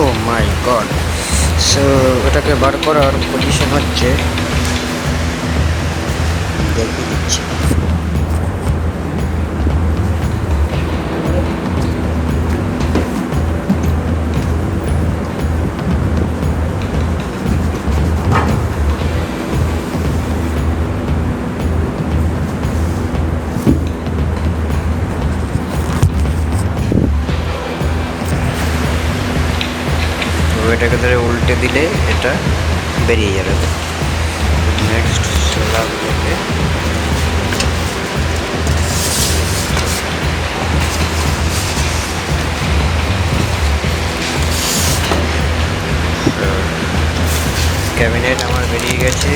ও মাই god. So এটাকে বার করার position হচ্ছে, দেখিয়ে দিচ্ছি। এটাকে ধরে উল্টে দিলে এটা বেরিয়ে যাবে। নেক্সট স্ল্যাবটাকে ক্যাবিনেট আমার বেরিয়ে গেছে।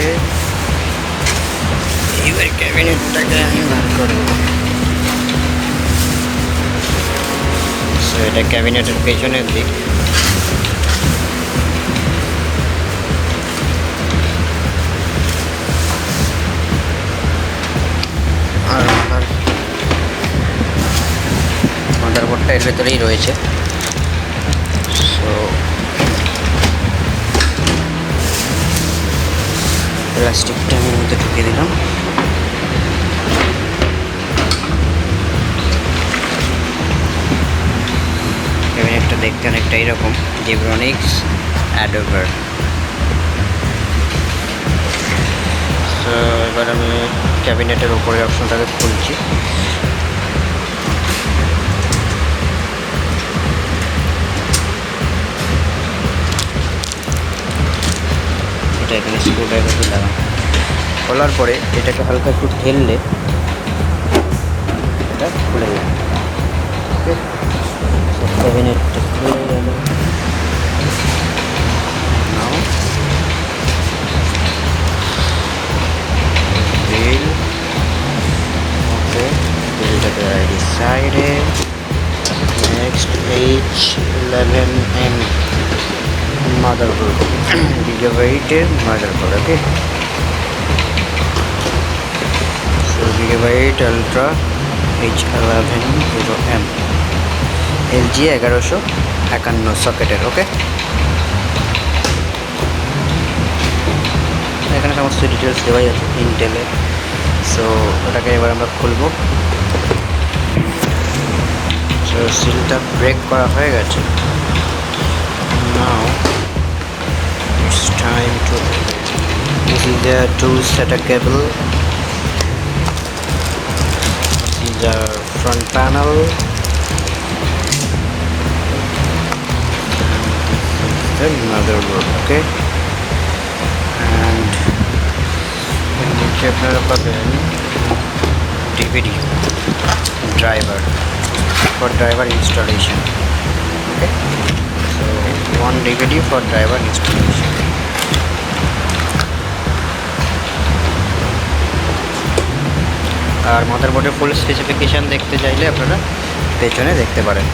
এবার ক্যাবিনেটটাকে আমি বার করবো। সো এটা ক্যাবিনেটের পেছনের দিক। আর মাদারবোর্ডটা এর ভেতরেই রয়েছে। সো প্লাস্টিকটা আমি মধ্যে ঢুকিয়ে দিলাম। ক্যাবিনেটটা দেখতে অনেকটা এরকম, জিব্রনিক্স অ্যাডোভার। সো এবার আমি ক্যাবিনেটের উপরের অপশনটাকে খুলছি। এটা এখানে স্ক্রু ড্রাইভার দিয়ে লাগানো। খোলার পরে এটাকে হালকা একটু ঠেললে এটা খুলে যাবে। ওকে, ক্যাবিনেটটা খুলে গেল। নাও bill. Okay, billটাকে রাইট সাইডে। Next H11M motherboard, Gigabyte motherboard. Okay, so Gigabyte Ultra H11M LG 1151 সকেটের। ওকে, এখানে সমস্ত ডিটেলস দেওয়াই আছে ইন্টেলের। সো ওটাকে এবার আমরা খুলবো। সো সিলটা ব্রেক করা হয়ে গেছে। Now it's time to, this is the two SATA cable, this is the front panel, the motherboard. Okay, and নিচে আপনারা পাবেন DVD driver for driver installation. Okay, so one DVD for driver installation. আর মাদারবোর্ডের full specification দেখতে চাইলে আপনারা পেছনে দেখতে পারেন।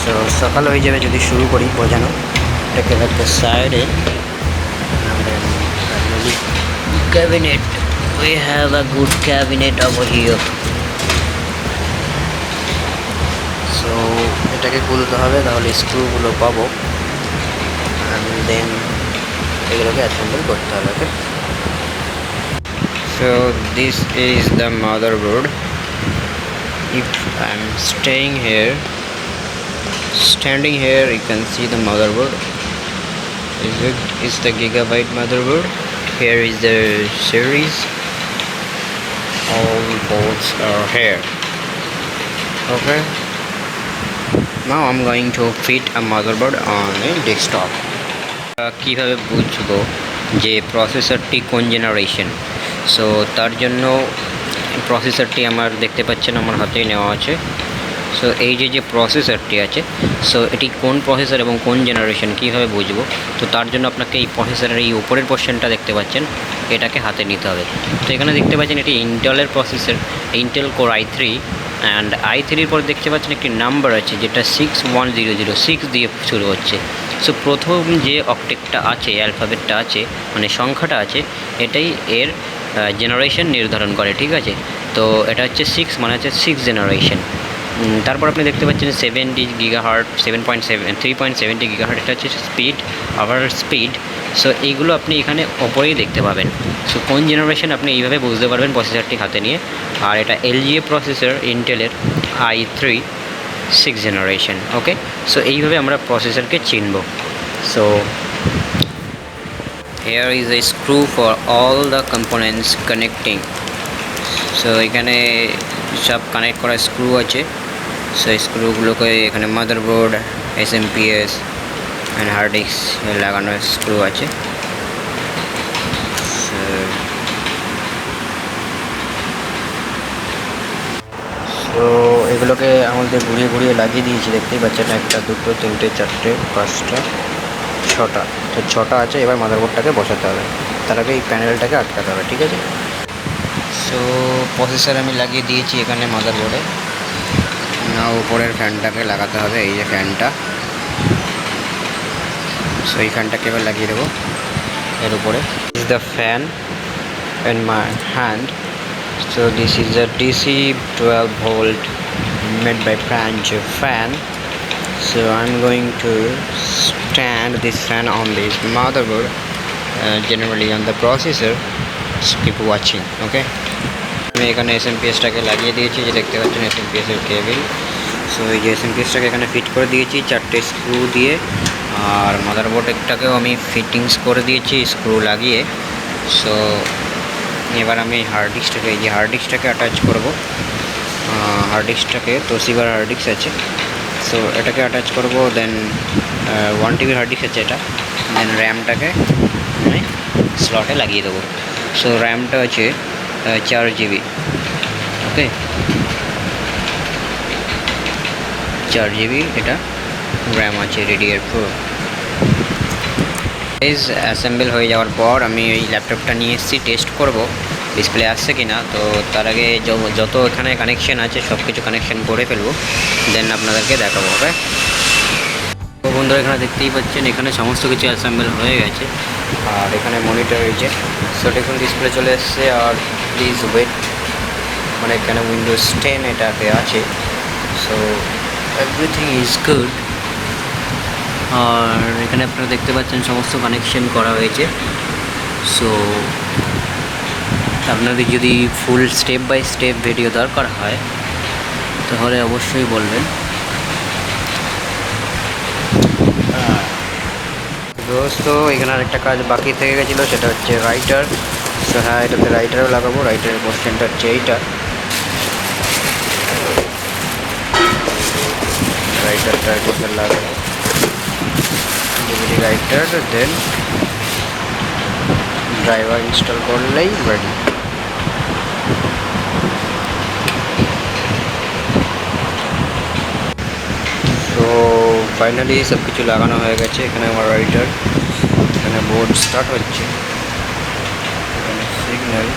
সো সকাল হয়ে যাবে যদি শুরু করি বোঝানো। এটাকে একটা সাইডে cabinet, we have a good cabinet over here. So এটাকে খুলতে হবে, তাহলে স্ক্রুগুলো পাবো, and then এগুলোকে অ্যাসেম্বল করতে হবে। ওকে, so this is the motherboard. If I'm standing here, you can see the motherboard. Is the Gigabyte motherboard. Here is the series. All boards are here. Okay, now I'm going to fit a motherboard on a desktop. কিভাবে বুঝবো যে প্রসেসরটি কোন generation? So তার জন্য প্রসেসরটি আমার দেখতে পাচ্ছেন আমার হাতেই নেওয়া আছে। সো এই যে প্রসেসরটি আছে, সো এটি কোন প্রসেসর এবং কোন জেনারেশন কীভাবে বুঝবো? তো তার জন্য আপনাকে এই প্রসেসরের এই উপরের পোর্শনটা দেখতে পাচ্ছেন, এটাকে হাতে নিতে হবে। তো এখানে দেখতে পাচ্ছেন এটি ইন্টেলের processor, Intel core i3, and i3-র পর দেখতে পাচ্ছেন একটি নাম্বার আছে যেটা 61006 দিয়ে শুরু হচ্ছে। সো প্রথম যে অক্টেটটা আছে, অ্যালফাবেটটা আছে, মানে সংখ্যাটা আছে, এটাই এর জেনারেশন নির্ধারণ করে। ঠিক আছে, তো এটা হচ্ছে 6, মানে হচ্ছে 6 জেনারেশন। তারপর আপনি দেখতে পাচ্ছেন 70 GHz, 3.70 GHz, এটা হচ্ছে স্পিড, আবার স্পিড। সো এইগুলো আপনি এখানে ওপরেই দেখতে পাবেন। সো কোন জেনারেশন আপনি এইভাবে বুঝতে পারবেন প্রসেসরটি হাতে নিয়ে। আর এটা LGA প্রসেসর, ইন্টেলের i3 6th জেনারেশন। ওকে, সো এইভাবে আমরা প্রসেসরকে চিনব। So here is a screw for all the components connecting. So এখানে সব কানেক্ট করা স্ক্রু আছে। সো স্ক্রুগুলোকে এখানে motherboard, SMPS and hard disk লাগানো স্ক্রু আছে। সো এগুলোকে আমাদের ঘুরিয়ে ঘুরিয়ে লাগিয়ে দিয়েছি, দেখতেই পাচ্ছেন। 1, 2, 3, 4, 5, 6টা। তো 6টা আছে। এবার মাদারবোর্ডটাকে বসাতে হবে, তার আগে এই প্যানেলটাকে আটকাতে হবে, ঠিক আছে। সো প্রসেসর আমি লাগিয়ে দিয়েছি এখানে মাদারবোর্ডে। না, উপরের ফ্যানটাকে লাগাতে হবে, এই যে ফ্যানটা। সো এই ফ্যানটাকে এবার লাগিয়ে দেবো এর উপরে। Is the fan in my hand. So this is a DC 12 volt made by French fan. So I'm going to stand this fan on this motherboard, generally on the processor. So keep watching, okay. আমি এখানে SMPSটাকে লাগিয়ে দিয়েছি, যে দেখতে পাচ্ছেন SMPS এর cable. So এই যে SMPSটাকে এখানে ফিট করে দিয়েছি 4টে স্ক্রু দিয়ে। আর মাদারবোর্ডটাকেও আমি ফিটিংস করে দিয়েছি স্ক্রু লাগিয়ে। সো এবার আমি হার্ড ডিস্কটাকে, এই যে হার্ড ডিস্কটাকে অ্যাটাচ করবো। হার্ড ডিস্কটাকে তোশিবার হার্ড ডিস্ক আছে, সো এটাকে অ্যাটাচ করবো। দেন 1 TB হার্ড ডিস্ক আছে এটা। দেন র্যামটাকে আমি স্লটে লাগিয়ে দেবো। সো র্যামটা আছে 4 GB, ওকে, 4 GB এটা র্যাম আছে DDR4। অ্যাসেম্বল হয়ে যাওয়ার পর আমি এই ল্যাপটপটা নিয়ে এসেছি টেস্ট করব ডিসপ্লে আসছে কি না। তো তার আগে যত এখানে কানেকশান আছে সব কিছু কানেকশান করে ফেলবো, দেন আপনাদেরকে দেখাবো, ওকে। তো বন্ধুরা এখানে দেখতেই পাচ্ছেন এখানে সমস্ত কিছু অ্যাসেম্বল হয়ে গেছে। আর এখানে মনিটর হয়েছে, সো দেখুন ডিসপ্লে চলে এসছে। আর প্লিজ ওয়েট, মানে এখানে উইন্ডোজ 10 এটাতে আছে। So everything is good. আর এখানে আপনারা দেখতে পাচ্ছেন সমস্ত কানেকশন করা হয়েছে। সো আপনাদের যদি full step by step video দরকার হয় তাহলে অবশ্যই বলবেন। দোস্ত এখানে আরেকটা কাজ বাকি থেকে গেছিলো, সেটা হচ্ছে রাইটার। সো হ্যাঁ, এটাতে রাইটারও লাগাবো। রাইটারের পোর্শনটা হচ্ছে এইটা, রাইটারটা কোথায় লাগাবো, ডিভিডি রাইটার। দেন ড্রাইভার ইনস্টল করলেই রেডি। তো ফাইনালি সব কিছু লাগানো হয়ে গেছে। এখানে আমার রাইটার, এখানে বোর্ড স্টার্ট হচ্ছে, এখানে সিগন্যাল।